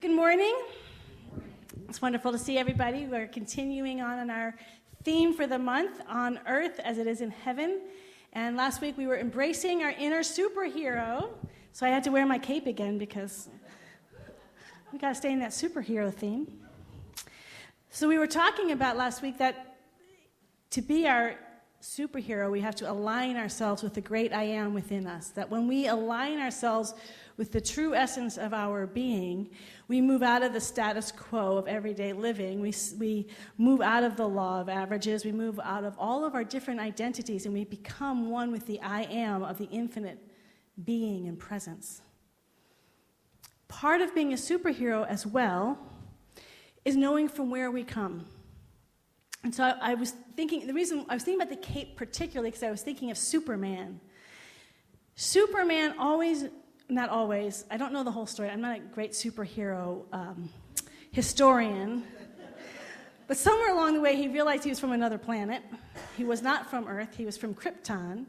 Good morning. It's wonderful to see everybody. We're continuing on our theme for the month, on earth as it is in heaven. And last week we were embracing our inner superhero. So I had to wear my cape again because we got to stay in that superhero theme. So we were talking about last week that to be our superhero, we have to align ourselves with the great I am within us. That when we align ourselves with the true essence of our being, we move out of the status quo of everyday living. We move out of the law of averages. We move out of all of our different identities, and we become one with the I am of the infinite being and presence. Part of being a superhero as well is knowing from where we come. And so I was thinking about the cape particularly because I was thinking of Superman. Superman not always, I don't know the whole story. I'm not a great superhero historian. But somewhere along the way, he realized he was from another planet. He was not from Earth. He was from Krypton.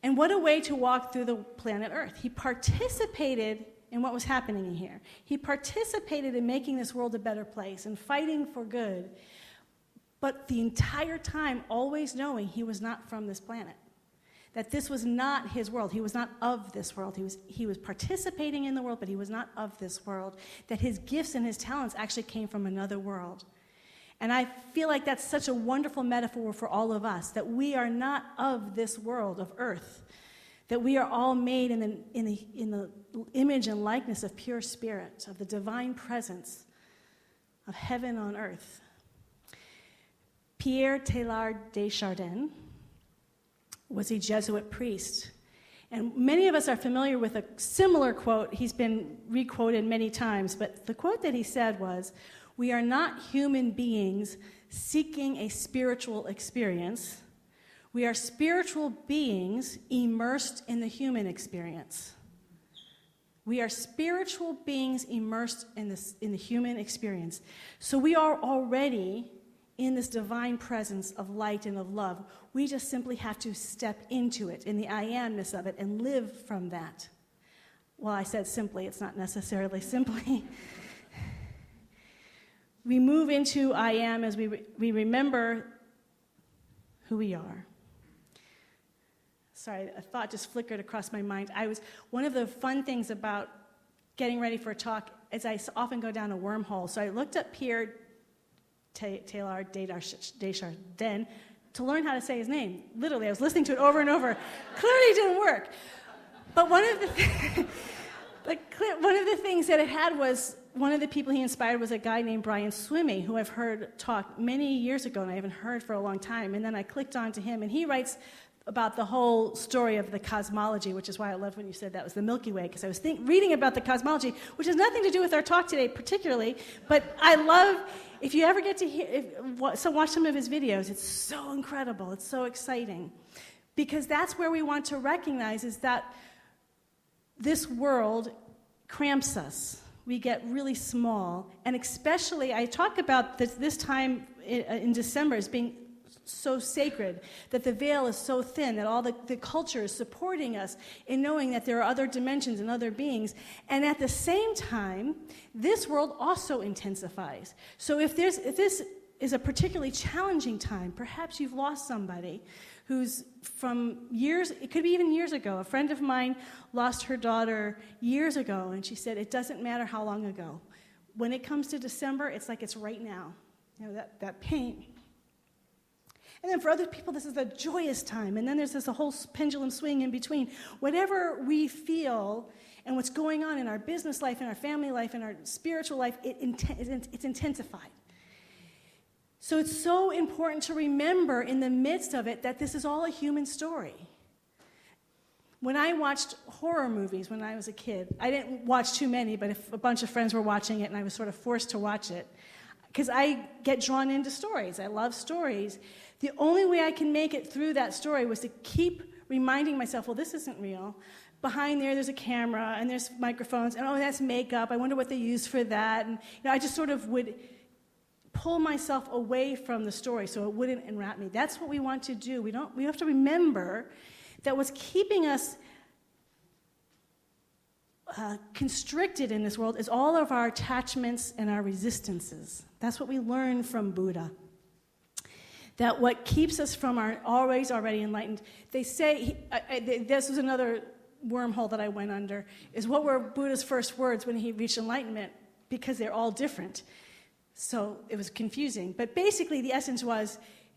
And what a way to walk through the planet Earth. He participated in what was happening here. He participated in making this world a better place and fighting for good. But the entire time, always knowing he was not from this planet. That this was not his world. He was not of this world. He was participating in the world, but he was not of this world. That his gifts and his talents actually came from another world. And I feel like that's such a wonderful metaphor for all of us, that we are not of this world, of earth. That we are all made in the image and likeness of pure spirit, of the divine presence of heaven on earth. Pierre Teilhard de Chardin was a Jesuit priest. And many of us are familiar with a similar quote. He's been requoted many times, but the quote that he said was, "We are not human beings seeking a spiritual experience. We are spiritual beings immersed in the human experience." We are spiritual beings immersed in the human experience. So we are already in this divine presence of light and of love. We just simply have to step into it, in the I amness of it, and live from that. Well, I said simply, it's not necessarily simply. We move into I am as we remember who we are. Sorry, a thought just flickered across my mind. One of the fun things about getting ready for a talk is I often go down a wormhole. So I looked up Pierre Teilhard de Chardin to learn how to say his name. Literally, I was listening to it over and over. Clearly didn't work. But one of the things that it had was, one of the people he inspired was a guy named Brian Swimmey, who I've heard talk many years ago, and I haven't heard for a long time. And then I clicked onto him, and he writes about the whole story of the cosmology, which is why I loved when you said that was the Milky Way, because I was reading about the cosmology, which has nothing to do with our talk today particularly, but I love, if you ever get to watch some of his videos, it's so incredible, it's so exciting, because that's where we want to recognize is that this world cramps us. We get really small, and especially, I talk about this time in December as being so sacred, that the veil is so thin, that all the culture is supporting us in knowing that there are other dimensions and other beings. And at the same time, this world also intensifies. So if this is a particularly challenging time, perhaps you've lost somebody who's from years, it could be even years ago. A friend of mine lost her daughter years ago, and she said, it doesn't matter how long ago. When it comes to December, it's like it's right now. You know, that pain. And then for other people, this is a joyous time. And then there's this whole pendulum swing in between. Whatever we feel and what's going on in our business life, in our family life, in our spiritual life, it's intensified. So it's so important to remember in the midst of it that this is all a human story. When I watched horror movies when I was a kid, I didn't watch too many, but if a bunch of friends were watching it and I was sort of forced to watch it, because I get drawn into stories. I love stories. The only way I can make it through that story was to keep reminding myself, well, this isn't real. Behind there's a camera, and there's microphones, and oh, that's makeup. I wonder what they use for that. And I just sort of would pull myself away from the story so it wouldn't enwrap me. That's what we want to do. We have to remember that what's keeping us constricted in this world is all of our attachments and our resistances. That's what we learn from Buddha. That what keeps us from our already enlightened, they say, this was another wormhole that I went under, is what were Buddha's first words when he reached enlightenment? Because they're all different. So it was confusing. But basically the essence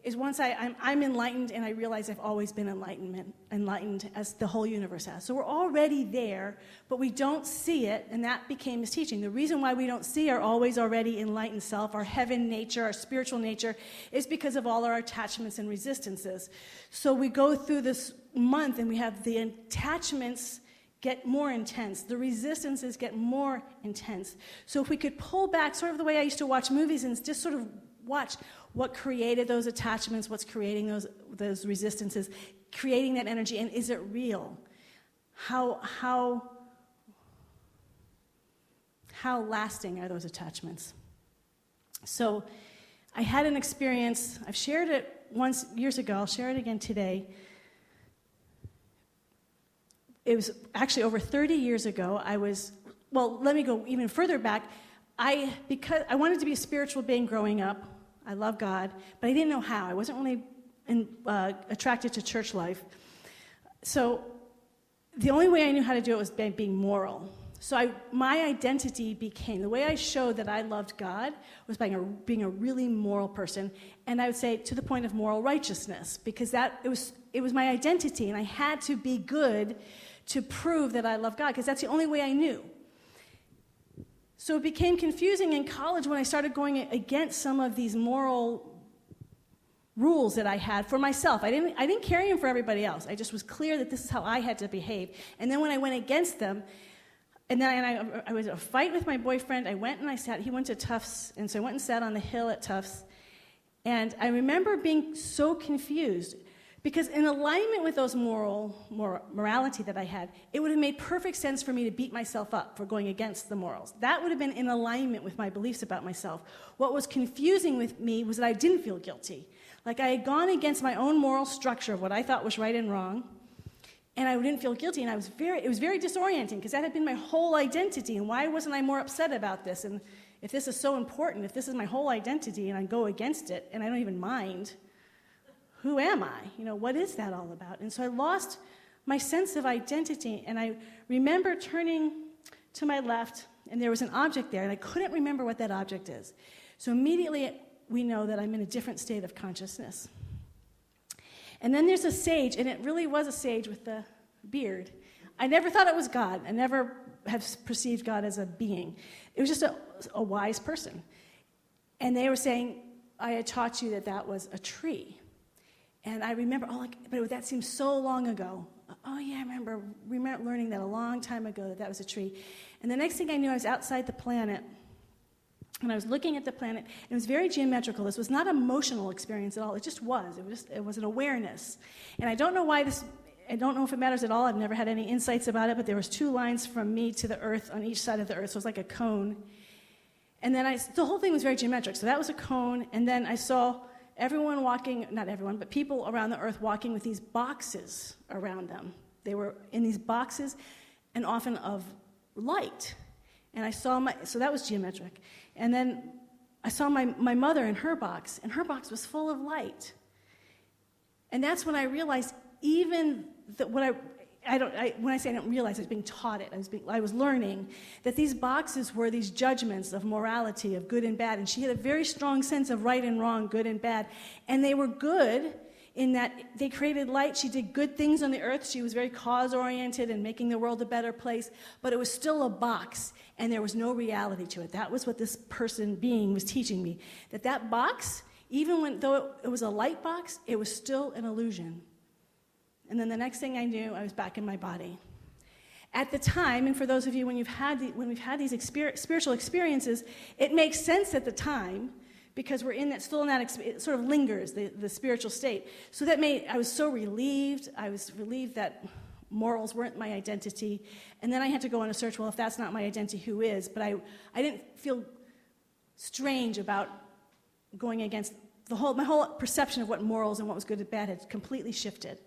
is once I'm enlightened and I realize I've always been enlightened as the whole universe has. So we're already there, but we don't see it, and that became his teaching. The reason why we don't see our always already enlightened self, our heaven nature, our spiritual nature, is because of all our attachments and resistances. So we go through this month and we have the attachments get more intense. The resistances get more intense. So if we could pull back, sort of the way I used to watch movies and just sort of watch what created those attachments, what's creating those resistances, creating that energy, and is it real? How lasting are those attachments? So I had an experience, I've shared it once years ago, I'll share it again today. It was actually over 30 years ago. Let me go even further back. Because I wanted to be a spiritual being growing up. I love God, but I didn't know how. I wasn't really attracted to church life. So the only way I knew how to do it was by being moral. So my identity became, the way I showed that I loved God was by being a really moral person, and I would say to the point of moral righteousness, because it was my identity, and I had to be good to prove that I love God, because that's the only way I knew. So it became confusing in college when I started going against some of these moral rules that I had for myself. I didn't carry them for everybody else. I just was clear that this is how I had to behave. And then when I went against them, and then I was in a fight with my boyfriend. I went and he went to Tufts, and so I went and sat on the hill at Tufts. And I remember being so confused, because in alignment with those morality that I had, it would have made perfect sense for me to beat myself up for going against the morals. That would have been in alignment with my beliefs about myself. What was confusing with me was that I didn't feel guilty. Like I had gone against my own moral structure of what I thought was right and wrong, and I didn't feel guilty, and it was very disorienting, because that had been my whole identity, and why wasn't I more upset about this? And if this is so important, if this is my whole identity, and I go against it, and I don't even mind, who am I? What is that all about? And so I lost my sense of identity, and I remember turning to my left, and there was an object there, and I couldn't remember what that object is. So immediately we know that I'm in a different state of consciousness. And then there's a sage, and it really was a sage with the beard. I never thought it was God. I never have perceived God as a being. It was just a wise person. And they were saying, I had taught you that was a tree. And I remember, but that seems so long ago. Oh, yeah, I remember learning that a long time ago that was a tree. And the next thing I knew, I was outside the planet, and I was looking at the planet, and it was very geometrical. This was not an emotional experience at all. It just was. It was an awareness. And I don't know if it matters at all. I've never had any insights about it, but there was 2 lines from me to the earth on each side of the earth, so it was like a cone. And then the whole thing was very geometric. So that was a cone, and then I saw everyone walking, not everyone, but people around the earth walking with these boxes around them. They were in these boxes, and often of light. And I saw so that was geometric. And then I saw my mother in her box, and her box was full of light. And that's when I realized, even that when I say I don't realize, I was being taught it. I was learning that these boxes were these judgments of morality, of good and bad. And she had a very strong sense of right and wrong, good and bad. And they were good in that they created light. She did good things on the earth. She was very cause-oriented and making the world a better place. But it was still a box, and there was no reality to it. That was what this being was teaching me. That box, though it was a light box, it was still an illusion. And then the next thing I knew, I was back in my body. At the time, and for those of you when we've had these spiritual experiences, it makes sense at the time, because we're it sort of lingers, the spiritual state. So I was so relieved. I was relieved that morals weren't my identity. And then I had to go on a search, well, if that's not my identity, who is? But I didn't feel strange about going against my whole perception of what morals and what was good and bad had completely shifted.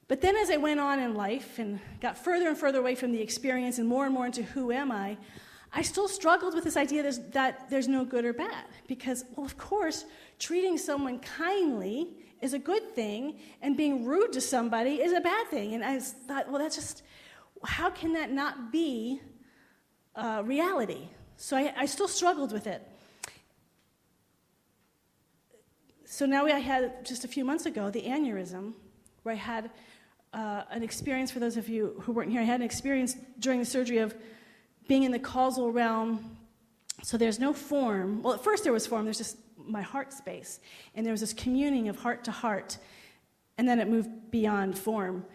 But then as I went on in life and got further and further away from the experience and more into who am I still struggled with this idea that there's no good or bad. Because, well, of course, treating someone kindly is a good thing, and being rude to somebody is a bad thing. And I thought, well, that's just, how can that not be reality? So I still struggled with it. So now I had, just a few months ago, the aneurysm, where I had an experience, for those of you who weren't here, I had an experience during the surgery of being in the causal realm. So there's no form. Well, at first there was form. There's just my heart space. And there was this communing of heart to heart. And then it moved beyond form.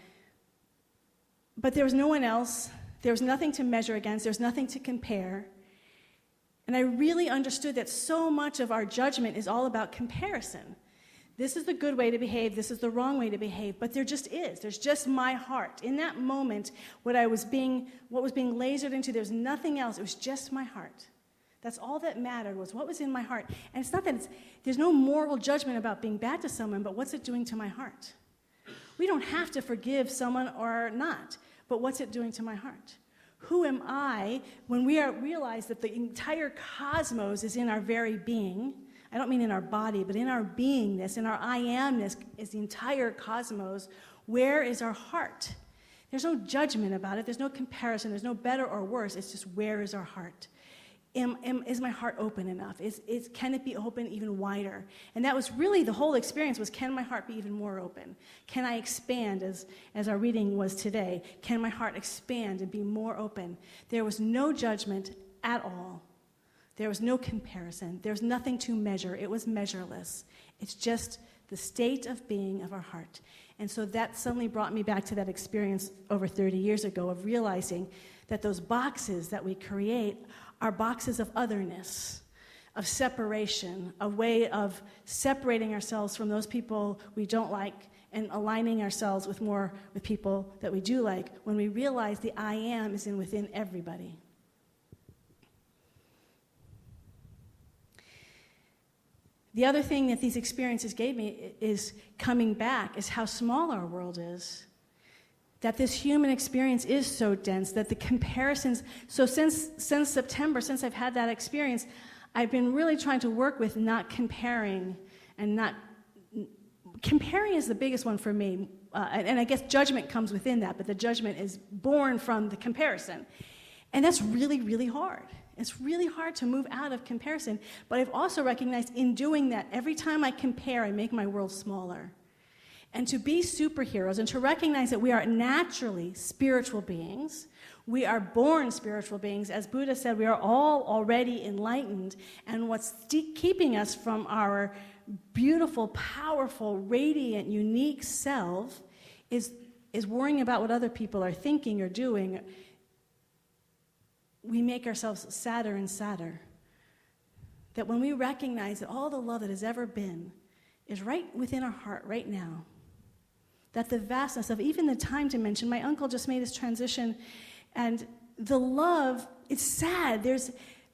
But there was no one else. There was nothing to measure against. There was nothing to compare. And I really understood that so much of our judgment is all about comparison. This is the good way to behave, this is the wrong way to behave, but there just is. There's just my heart. In that moment, what was being lasered into, there's nothing else. It was just my heart. That's all that mattered, was what was in my heart. And it's not that there's no moral judgment about being bad to someone, but what's it doing to my heart? We don't have to forgive someone or not, but what's it doing to my heart? Who am I when we realize that the entire cosmos is in our very being? I don't mean in our body, but in our beingness, in our I amness is the entire cosmos. Where is our heart? There's no judgment about it. There's no comparison. There's no better or worse. It's just, where is our heart? Is my heart open enough? Can it be open even wider? And that was really the whole experience, was, can my heart be even more open? Can I expand, as our reading was today? Can my heart expand and be more open? There was no judgment at all. There was no comparison. There was nothing to measure. It was measureless. It's just the state of being of our heart. And so that suddenly brought me back to that experience over 30 years ago of realizing that those boxes that we create are boxes of otherness, of separation, a way of separating ourselves from those people we don't like and aligning ourselves with people that we do like, when we realize the I am is within everybody. The other thing that these experiences gave me is coming back, is how small our world is. That this human experience is so dense, that the comparisons, so since September, since I've had that experience, I've been really trying to work with not comparing, and comparing is the biggest one for me, and I guess judgment comes within that, but the judgment is born from the comparison. And that's really, really hard. It's really hard to move out of comparison, but I've also recognized in doing that, every time I compare, I make my world smaller. And to be superheroes and to recognize that we are naturally spiritual beings, we are born spiritual beings. As Buddha said, we are all already enlightened, and what's keeping us from our beautiful, powerful, radiant, unique self is worrying about what other people are thinking or doing. We make ourselves sadder and sadder. That when we recognize that all the love that has ever been is right within our heart right now, that the vastness of even the time dimension, my uncle just made his transition, and the love, it's sad.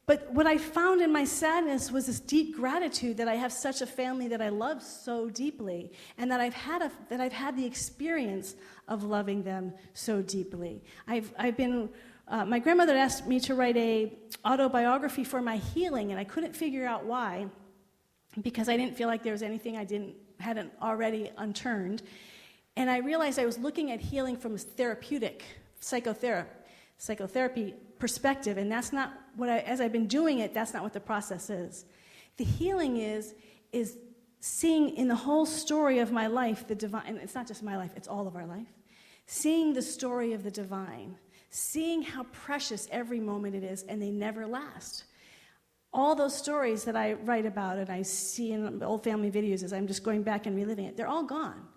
But what I found in my sadness was this deep gratitude that I have such a family that I love so deeply, and that I've had the experience of loving them so deeply. I've been. My grandmother asked me to write a autobiography for my healing, and I couldn't figure out why, because I didn't feel like there was anything I hadn't already unturned. And I realized I was looking at healing from a therapeutic, psychotherapy perspective, and that's not what as I've been doing it, that's not what the process is. The healing is seeing in the whole story of my life the divine, and it's not just my life, it's all of our life, seeing the story of the divine, seeing how precious every moment it is, and they never last. All those stories that I write about and I see in old family videos as I'm just going back and reliving it, they're all gone.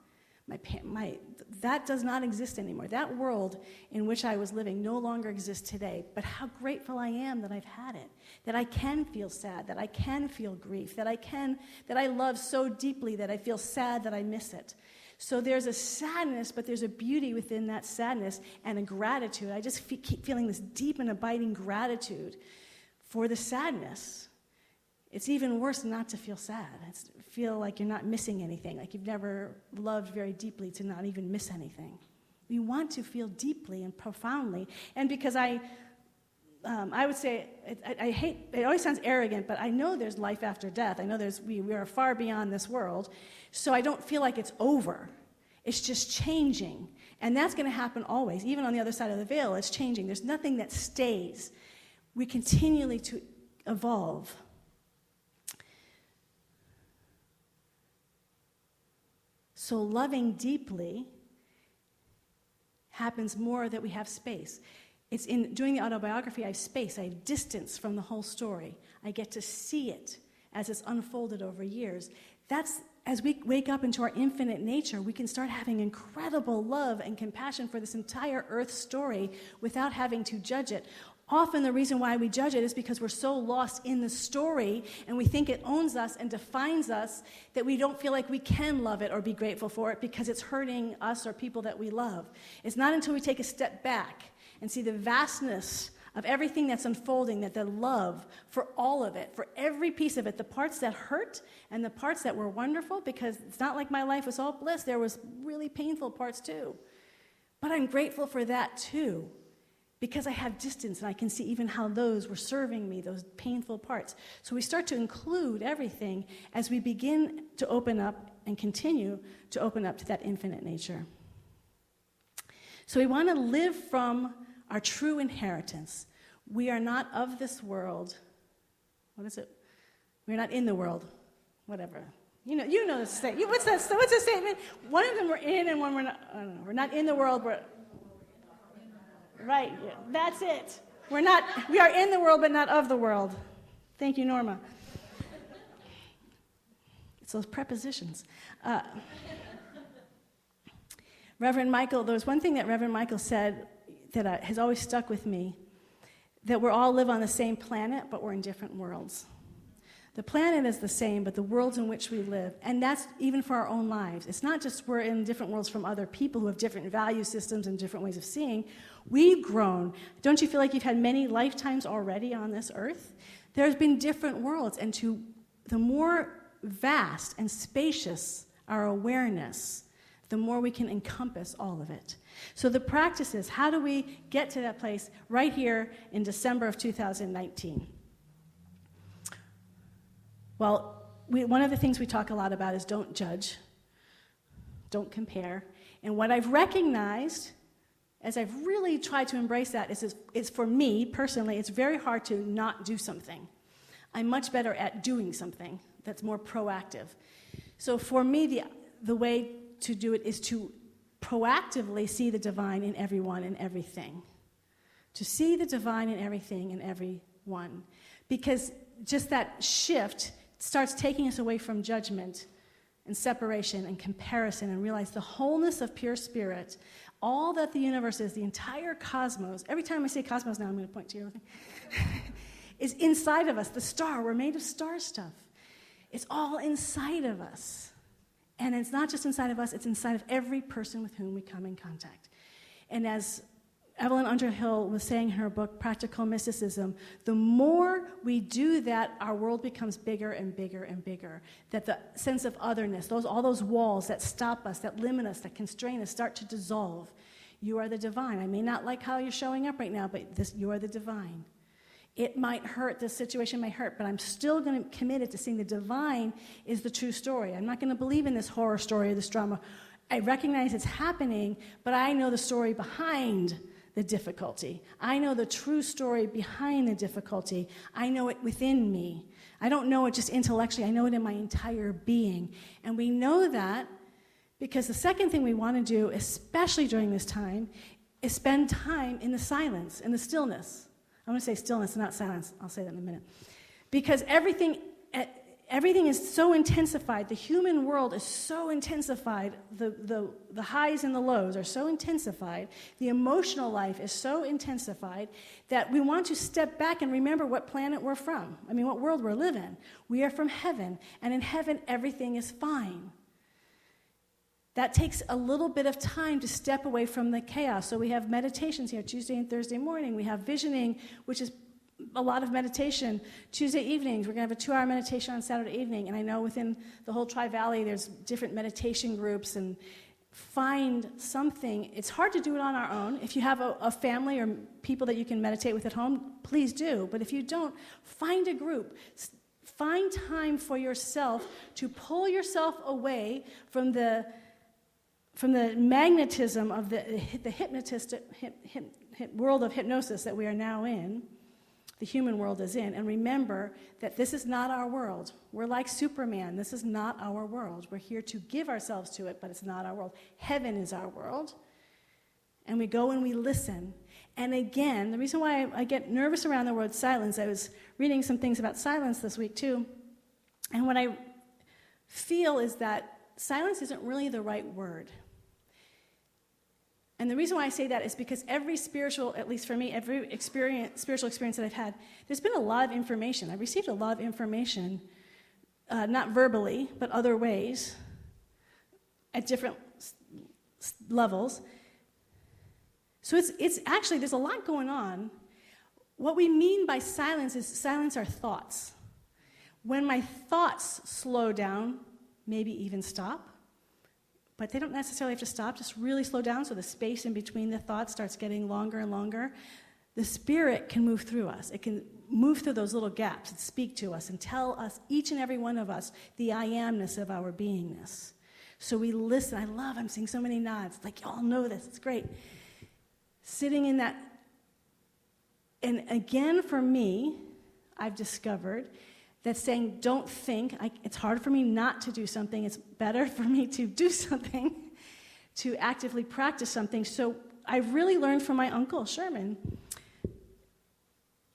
That does not exist anymore. That world in which I was living no longer exists today. But how grateful I am that I've had it, that I can feel sad, that I can feel grief, that I love so deeply that I feel sad that I miss it. So there's a sadness, but there's a beauty within that sadness and a gratitude. I just keep feeling this deep and abiding gratitude for the sadness. It's even worse not to feel sad. It's feel like you're not missing anything, like you've never loved very deeply to not even miss anything. We want to feel deeply and profoundly. And because I would say, I hate, it always sounds arrogant, but I know there's life after death. I know we are far beyond this world, so I don't feel like it's over. It's just changing. And that's going to happen always. Even on the other side of the veil, it's changing. There's nothing that stays. We continually to evolve. So loving deeply happens more that we have space. It's in doing the autobiography, I have space, I have distance from the whole story. I get to see it as it's unfolded over years. That's, as we wake up into our infinite nature, we can start having incredible love and compassion for this entire earth story without having to judge it. Often the reason why we judge it is because we're so lost in the story and we think it owns us and defines us that we don't feel like we can love it or be grateful for it because it's hurting us or people that we love. It's not until we take a step back and see the vastness of everything that's unfolding that the love for all of it, for every piece of it, the parts that hurt and the parts that were wonderful, because it's not like my life was all bliss. There was really painful parts too. But I'm grateful for that too, because I have distance and I can see even how those were serving me, those painful parts. So we start to include everything as we begin to open up and continue to open up to that infinite nature. So we want to live from our true inheritance. We are not of this world. What is it? We're not in the world. Whatever. You know the statement. What's the statement? One of them we're in and one we're not. I don't know. We're not in the world. Right, yeah, that's it. We are in the world, but not of the world. Thank you, Norma. It's those prepositions. Reverend Michael, there was one thing that Reverend Michael said that has always stuck with me, that we all live on the same planet, but we're in different worlds. The planet is the same, but the worlds in which we live, and that's even for our own lives. It's not just we're in different worlds from other people who have different value systems and different ways of seeing. We've grown. Don't you feel like you've had many lifetimes already on this earth? There's been different worlds, and the more vast and spacious our awareness, the more we can encompass all of it. So the practice is, how do we get to that place right here in December of 2019? Well, one of the things we talk a lot about is don't judge, don't compare. And what I've recognized, as I've really tried to embrace that, is for me, personally, it's very hard to not do something. I'm much better at doing something that's more proactive. So for me, the way to do it is to proactively see the divine in everyone and everything. To see the divine in everything and everyone. Because just that shift starts taking us away from judgment and separation and comparison, and realize the wholeness of pure spirit, all that the universe is, the entire cosmos. Every time I say cosmos now, I'm going to point to your thing. Is inside of us. The star, we're made of star stuff. It's all inside of us. And it's not just inside of us, it's inside of every person with whom we come in contact. And as Evelyn Underhill was saying in her book, Practical Mysticism, the more we do that, our world becomes bigger and bigger and bigger. That the sense of otherness, all those walls that stop us, that limit us, that constrain us, start to dissolve. You are the divine. I may not like how you're showing up right now, but you are the divine. It might hurt, this situation may hurt, but I'm still going to committed to seeing the divine is the true story. I'm not going to believe in this horror story or this drama. I recognize it's happening, but I know the story behind the difficulty. I know the true story behind the difficulty. I know it within me. I don't know it just intellectually. I know it in my entire being. And we know that because the second thing we want to do, especially during this time, is spend time in the silence, in the stillness. I'm going to say stillness and not silence. I'll say that in a minute. Because everything is so intensified. The human world is so intensified. The highs and the lows are so intensified. The emotional life is so intensified that we want to step back and remember what planet we're from. I mean, what world we're living. We are from heaven, and in heaven, everything is fine. That takes a little bit of time to step away from the chaos. So we have meditations here Tuesday and Thursday morning. We have visioning, which is a lot of meditation. Tuesday evenings, we're going to have a 2-hour meditation on Saturday evening. And I know within the whole Tri-Valley, there's different meditation groups. And find something. It's hard to do it on our own. If you have a family or people that you can meditate with at home, please do. But if you don't, find a group. Find time for yourself to pull yourself away from the magnetism of the world of hypnosis that we are now in, the human world is in, and remember that this is not our world. We're like Superman. This is not our world. We're here to give ourselves to it, but it's not our world. Heaven is our world. And we go and we listen. And again, the reason why I get nervous around the word silence, I was reading some things about silence this week too, and what I feel is that silence isn't really the right word. And the reason why I say that is because every spiritual, at least for me, every spiritual experience that I've had, there's been a lot of information. I've received a lot of information, not verbally, but other ways, at different levels. So it's actually, there's a lot going on. What we mean by silence is silence our thoughts. When my thoughts slow down, maybe even stop, but they don't necessarily have to stop, just really slow down so the space in between the thoughts starts getting longer and longer. The Spirit can move through us. It can move through those little gaps and speak to us and tell us, each and every one of us, the I amness of our beingness. So we listen. I'm seeing so many nods. Like, y'all know this. It's great. Sitting in that. And again, for me, I've discovered that saying, don't think, it's hard for me not to do something. It's better for me to do something, to actively practice something. So I really learned from my uncle, Sherman,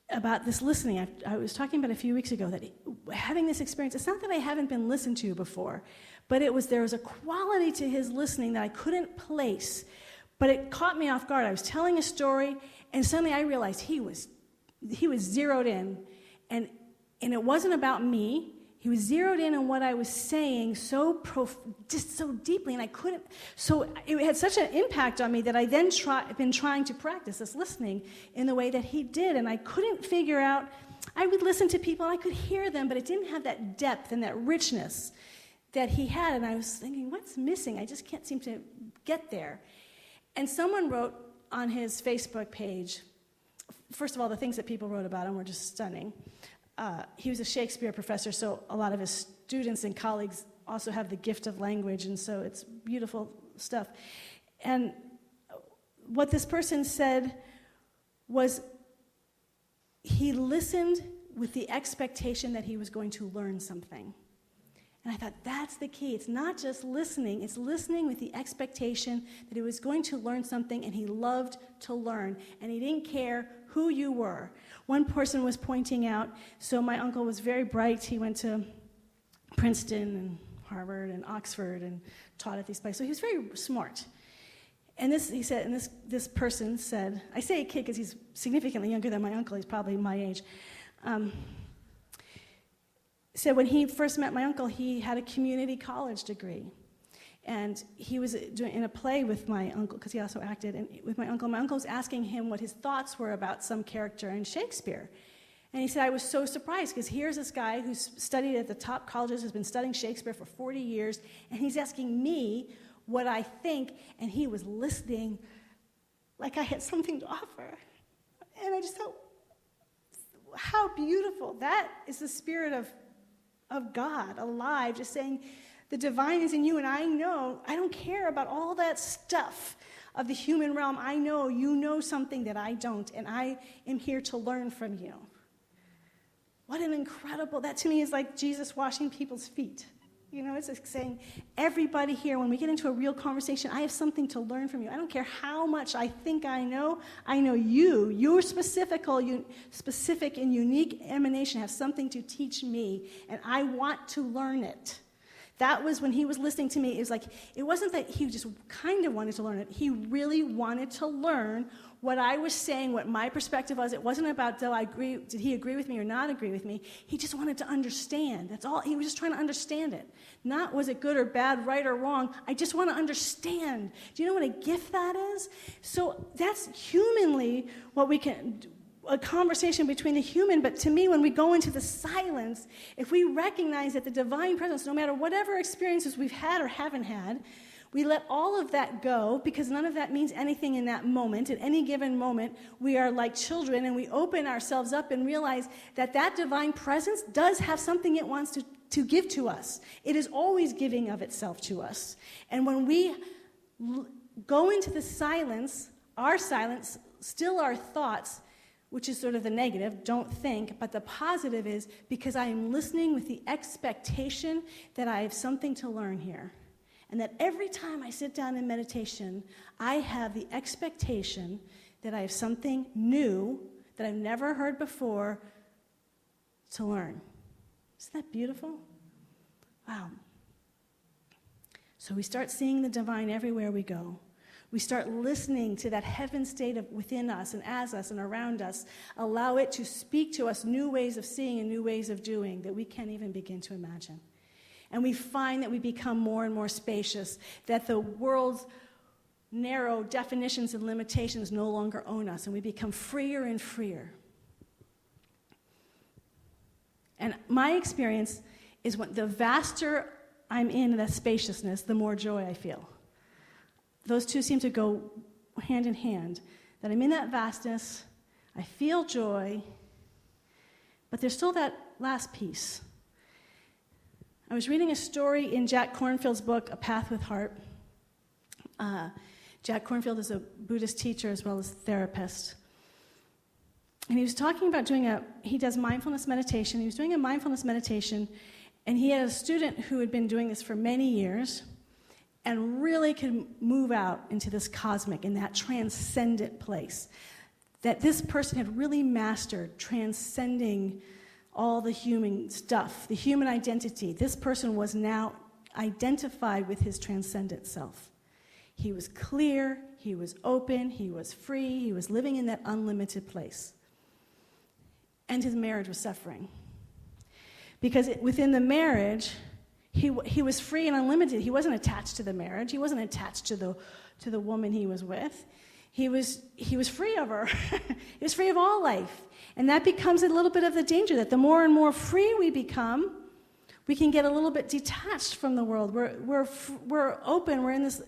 about this listening. I was talking about a few weeks ago that having this experience, it's not that I haven't been listened to before, but there was a quality to his listening that I couldn't place, but it caught me off guard. I was telling a story, and suddenly I realized he was zeroed in, and it wasn't about me. He was zeroed in on what I was saying just so deeply, and I couldn't. So it had such an impact on me that I then been trying to practice this listening in the way that he did, and I couldn't figure out. I would listen to people, and I could hear them, but it didn't have that depth and that richness that he had, and I was thinking, what's missing? I just can't seem to get there. And someone wrote on his Facebook page, first of all, the things that people wrote about him were just stunning. He was a Shakespeare professor, so a lot of his students and colleagues also have the gift of language, and so it's beautiful stuff. And what this person said was he listened with the expectation that he was going to learn something. And I thought, that's the key. It's not just listening. It's listening with the expectation that he was going to learn something, and he loved to learn. And he didn't care who you were. One person was pointing out, so my uncle was very bright. He went to Princeton and Harvard and Oxford and taught at these places. So he was very smart. And this person said, I say a kid because he's significantly younger than my uncle. He's probably my age. Said when he first met my uncle, he had a community college degree. And he was in a play with my uncle, because he also acted, and with my uncle. My uncle was asking him what his thoughts were about some character in Shakespeare. And he said, I was so surprised, because here's this guy who's studied at the top colleges, has been studying Shakespeare for 40 years, and he's asking me what I think, and he was listening like I had something to offer. And I just thought, how beautiful. That is the Spirit of God alive, just saying, the divine is in you, and I don't care about all that stuff of the human realm. I know you know something that I don't, and I am here to learn from you. What an incredible, that to me is like Jesus washing people's feet. You know, it's like saying, everybody here, when we get into a real conversation, I have something to learn from you. I don't care how much I think I know you. Your specific and unique emanation have something to teach me, and I want to learn it. That was when he was listening to me. It wasn't that he just kind of wanted to learn it. He really wanted to learn what I was saying, what my perspective was. It wasn't about did he agree with me or not agree with me. He just wanted to understand. That's all. He was just trying to understand it. Not was it good or bad, right or wrong. I just want to understand. Do you know what a gift that is? So that's humanly what we can a conversation between the human, but to me, when we go into the silence, if we recognize that the divine presence, no matter whatever experiences we've had or haven't had, we let all of that go because none of that means anything in that moment. At any given moment, we are like children, and we open ourselves up and realize that that divine presence does have something it wants to give to us. It is always giving of itself to us. And when we go into the silence, our silence, still our thoughts, which is sort of the negative, don't think, but the positive is because I am listening with the expectation that I have something to learn here. And that every time I sit down in meditation, I have the expectation that I have something new that I've never heard before to learn. Isn't that beautiful? Wow. So we start seeing the divine everywhere we go. We start listening to that heaven state within us and as us and around us. Allow it to speak to us new ways of seeing and new ways of doing that we can't even begin to imagine. And we find that we become more and more spacious, that the world's narrow definitions and limitations no longer own us, and we become freer and freer. And my experience is when the vaster I'm in that spaciousness, the more joy I feel. Those two seem to go hand in hand, that I'm in that vastness, I feel joy, but there's still that last piece. I was reading a story in Jack Kornfield's book, A Path with Heart. Jack Kornfield is a Buddhist teacher as well as therapist. And he was talking about he does mindfulness meditation. He was doing a mindfulness meditation, and he had a student who had been doing this for many years and really could move out into this cosmic, in that transcendent place. That this person had really mastered transcending all the human stuff, the human identity. This person was now identified with his transcendent self. He was clear, he was open, he was free, he was living in that unlimited place. And his marriage was suffering. Because within the marriage, he was free and unlimited. He wasn't attached to the marriage. He wasn't attached to the woman he was with. He was free of her. He was free of all life. And that becomes a little bit of the danger, that the more and more free we become, we can get a little bit detached from the world. We're open. We're in this.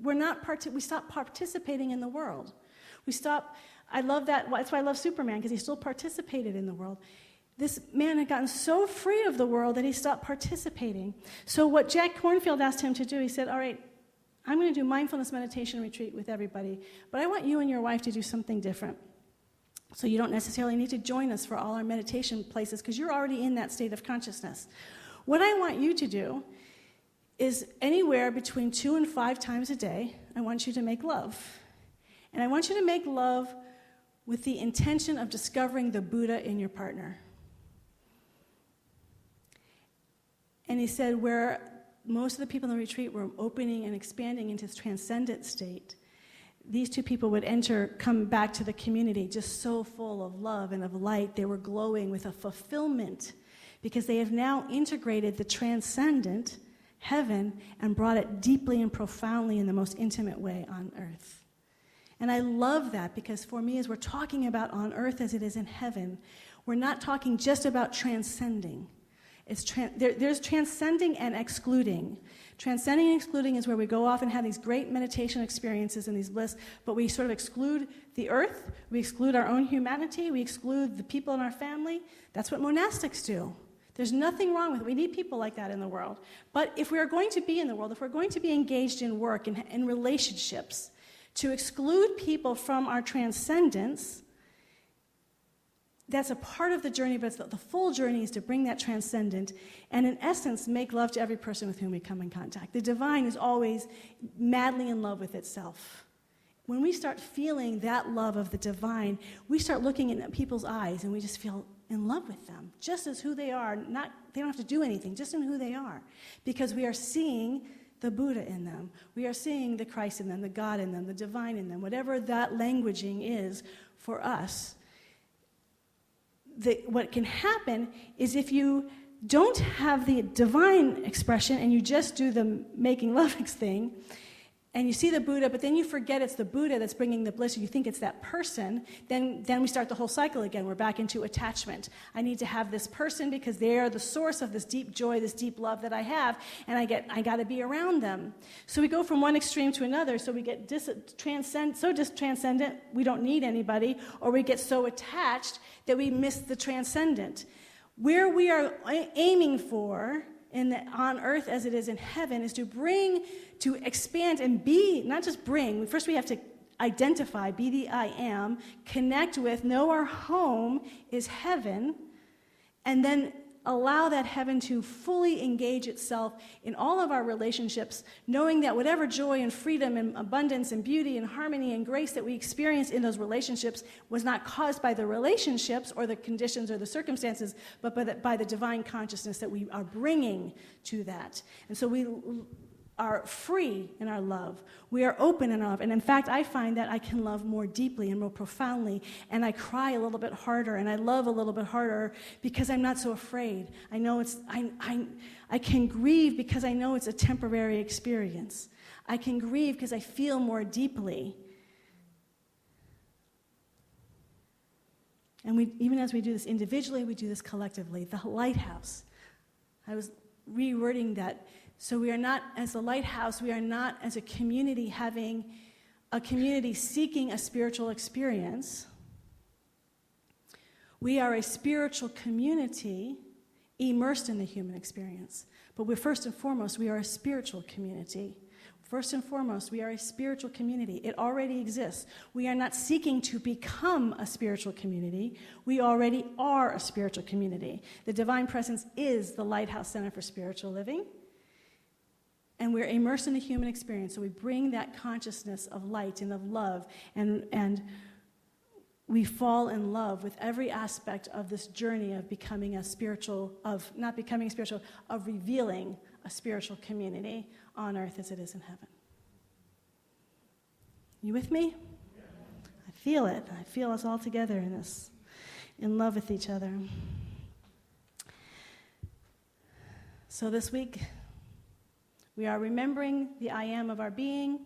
We stop participating in the world. I love that. That's why I love Superman, because he still participated in the world. This man had gotten so free of the world that he stopped participating. So what Jack Kornfield asked him to do, he said, all right, I'm going to do mindfulness meditation retreat with everybody, but I want you and your wife to do something different. So you don't necessarily need to join us for all our meditation places because you're already in that state of consciousness. What I want you to do is anywhere between 2 and 5 times a day, I want you to make love. And I want you to make love with the intention of discovering the Buddha in your partner. And he said where most of the people in the retreat were opening and expanding into this transcendent state, these two people would come back to the community just so full of love and of light. They were glowing with a fulfillment because they have now integrated the transcendent, heaven, and brought it deeply and profoundly in the most intimate way on earth. And I love that because for me, as we're talking about on earth as it is in heaven, we're not talking just about transcending. There's transcending and excluding. Transcending and excluding is where we go off and have these great meditation experiences and these bliss, but we sort of exclude the earth, we exclude our own humanity, we exclude the people in our family. That's what monastics do. There's nothing wrong with it. We need people like that in the world. But if we are going to be in the world, if we're going to be engaged in work and in relationships, to exclude people from our transcendence, that's a part of the journey, but the full journey is to bring that transcendent and, in essence, make love to every person with whom we come in contact. The divine is always madly in love with itself. When we start feeling that love of the divine, we start looking in people's eyes and we just feel in love with them, just as who they are. They don't have to do anything, just in who they are, because we are seeing the Buddha in them. We are seeing the Christ in them, the God in them, the divine in them, whatever that languaging is for us. What can happen is if you don't have the divine expression and you just do the making love thing, and you see the Buddha, but then you forget it's the Buddha that's bringing the bliss, or you think it's that person, then we start the whole cycle again. We're back into attachment. I need to have this person because they are the source of this deep joy, this deep love that I have, and I got to be around them. So we go from one extreme to another, so we get transcendent, we don't need anybody, or we get so attached that we miss the transcendent. Where we are aiming for on earth as it is in heaven is to expand and be, not just bring. First we have to identify, be the I am, connect with, know our home is heaven, and then allow that heaven to fully engage itself in all of our relationships, knowing that whatever joy and freedom and abundance and beauty and harmony and grace that we experience in those relationships was not caused by the relationships or the conditions or the circumstances, but by the divine consciousness that we are bringing to that. And so we are free in our love. We are open in our love. And in fact, I find that I can love more deeply and more profoundly, and I cry a little bit harder, and I love a little bit harder because I'm not so afraid. I know I can grieve because I know it's a temporary experience. I can grieve because I feel more deeply. And even as we do this individually, we do this collectively. The Lighthouse. I was rewording that. So we are not, as a lighthouse, we are not as a community having a community seeking a spiritual experience. We are a spiritual community immersed in the human experience. But first and foremost, we are a spiritual community. First and foremost, we are a spiritual community. It already exists. We are not seeking to become a spiritual community. We already are a spiritual community. The Divine Presence is the Lighthouse Center for Spiritual Living. And we're immersed in the human experience, so we bring that consciousness of light and of love, and we fall in love with every aspect of this journey of becoming a spiritual, of not becoming spiritual, of revealing a spiritual community on earth as it is in heaven. You with me? I feel it. I feel us all together in this, in love with each other. So this week, we are remembering the I am of our being.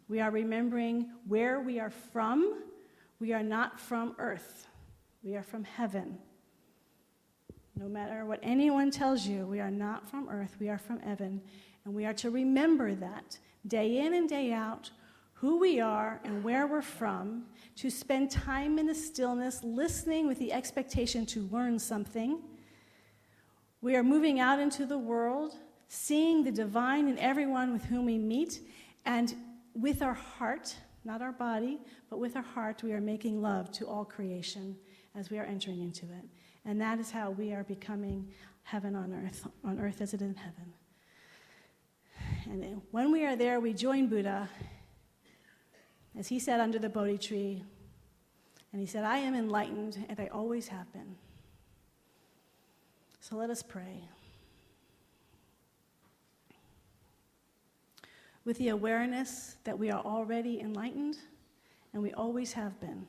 We are remembering where we are from. We are not from earth. We are from heaven. No matter what anyone tells you, we are not from earth. We are from heaven. And we are to remember that day in and day out, who we are and where we're from, to spend time in the stillness, listening with the expectation to learn something. We are moving out into the world, seeing the divine in everyone with whom we meet, and with our heart, not our body, but with our heart, we are making love to all creation as we are entering into it. And that is how we are becoming heaven on earth as it is in heaven. And when we are there, we join Buddha, as he said under the Bodhi tree, and he said, I am enlightened, and I always have been. So let us pray. With the awareness that we are already enlightened, and we always have been.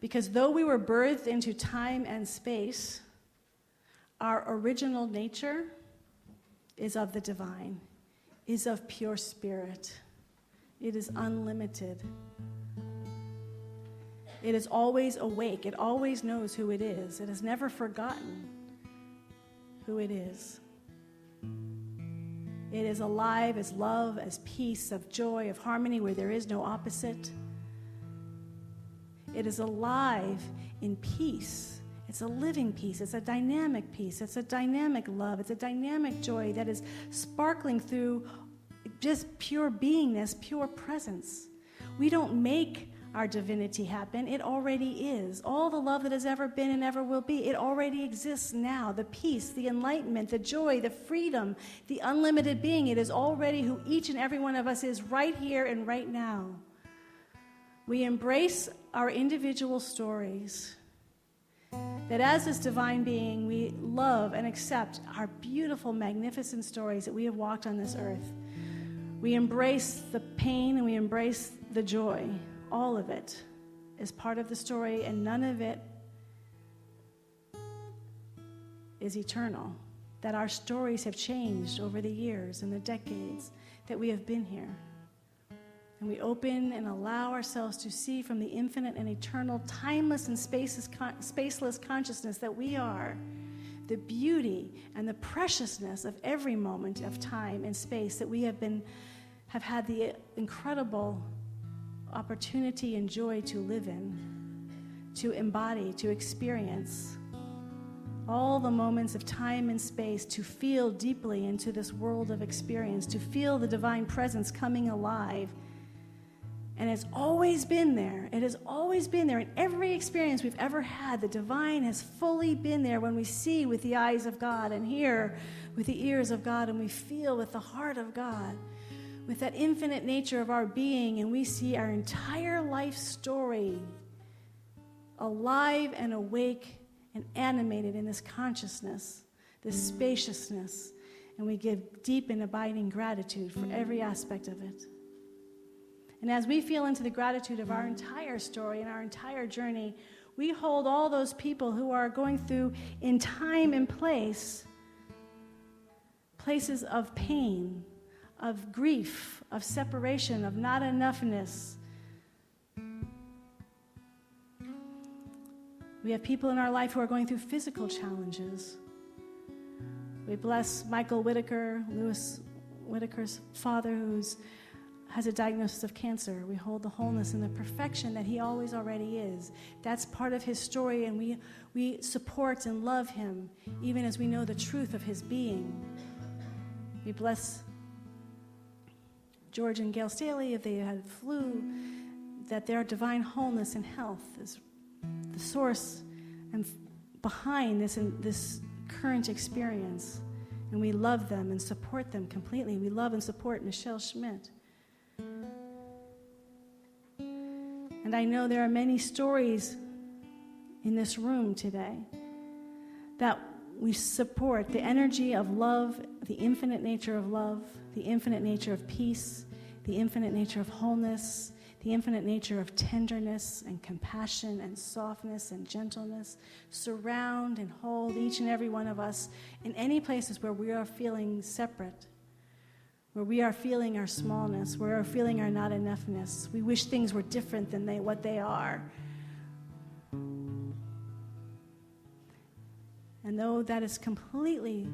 Because though we were birthed into time and space, our original nature is of the divine, is of pure spirit. It is unlimited. It is always awake. It always knows who it is. It has never forgotten who it is. It is alive as love, as peace, of joy, of harmony, where there is no opposite. It is alive in peace. It's a living peace. It's a dynamic peace. It's a dynamic love. It's a dynamic joy that is sparkling through just pure beingness, pure presence. We don't make our divinity happen. It already is. All the love that has ever been and ever will be, it already exists now. The peace, the enlightenment, the joy, the freedom, the unlimited being, it is already who each and every one of us is right here and right now. We embrace our individual stories, that as this divine being, we love and accept our beautiful, magnificent stories that we have walked on this earth. We embrace the pain and we embrace the joy. All of it is part of the story, and none of it is eternal. that our stories have changed over the years and the decades that we have been here. And we open and allow ourselves to see from the infinite and eternal, timeless and spaceless consciousness that we are, the beauty and the preciousness of every moment of time and space that we have had the incredible opportunity and joy to live in, to embody, to experience. All the moments of time and space, to feel deeply into this world of experience, to feel the divine presence coming alive. And it's always been there. It has always been there. In every experience we've ever had, the divine has fully been there when we see with the eyes of God and hear with the ears of God and we feel with the heart of God, with that infinite nature of our being, and we see our entire life story alive and awake and animated in this consciousness, this spaciousness, and we give deep and abiding gratitude for every aspect of it. And as we feel into the gratitude of our entire story and our entire journey, we hold all those people who are going through in time and place, places of pain, of grief, of separation, of not enoughness. We have people in our life who are going through physical challenges. We bless Michael Whitaker, Lewis Whitaker's father, who has a diagnosis of cancer. We hold the wholeness and the perfection that he always already is. That's part of his story, and we support and love him, even as we know the truth of his being. We bless George and Gail Staley, if they had flu, that their divine wholeness and health is the source and behind this current experience. And we love them and support them completely. We love and support Michelle Schmidt. And I know there are many stories in this room today that we support the energy of love, the infinite nature of love, the infinite nature of peace, the infinite nature of wholeness, the infinite nature of tenderness and compassion and softness and gentleness. Surround and hold each and every one of us in any places where we are feeling separate, where we are feeling our smallness, where we are feeling our not enoughness. We wish things were different than what they are. And though that is completely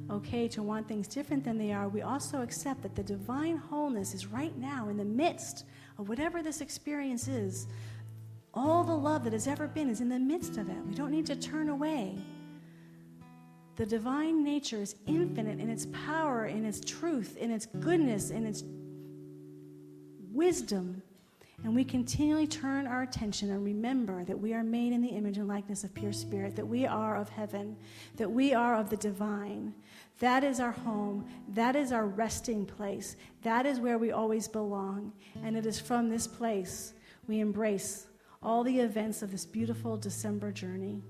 okay to want things different than they are, we also accept that the divine wholeness is right now in the midst of whatever this experience is. All the love that has ever been is in the midst of it. We don't need to turn away. The divine nature is infinite in its power, in its truth, in its goodness, in its wisdom. And we continually turn our attention and remember that we are made in the image and likeness of pure spirit, that we are of heaven, that we are of the divine. That is our home. That is our resting place. That is where we always belong. And it is from this place we embrace all the events of this beautiful December journey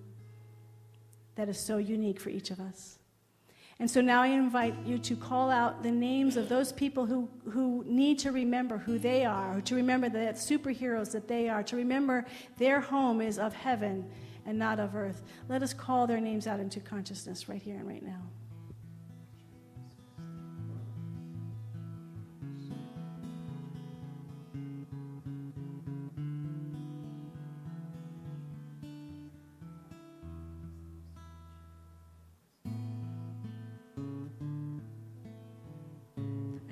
that is so unique for each of us. And so now I invite you to call out the names of those people who need to remember who they are, to remember that superheroes that they are, to remember their home is of heaven and not of earth. Let us call their names out into consciousness right here and right now.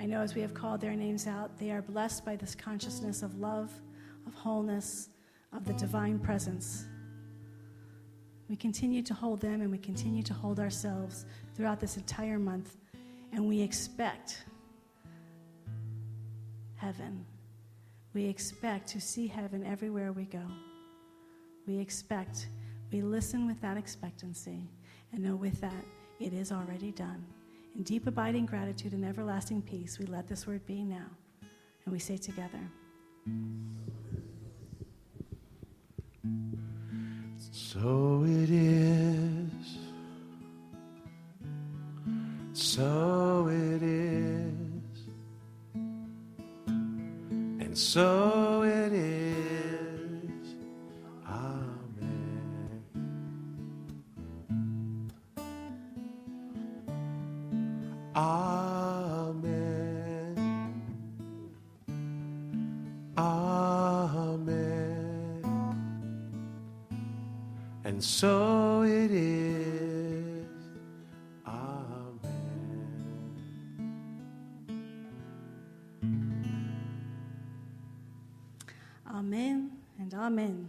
I know as we have called their names out, they are blessed by this consciousness of love, of wholeness, of the divine presence. We continue to hold them and we continue to hold ourselves throughout this entire month, and we expect heaven. We expect to see heaven everywhere we go. We listen with that expectancy and know with that it is already done. In deep abiding gratitude and everlasting peace, we let this word be now. And we say together. So it is. So it is. And so it is. Amen. Amen. Amen. And so it is. Amen. Amen and amen.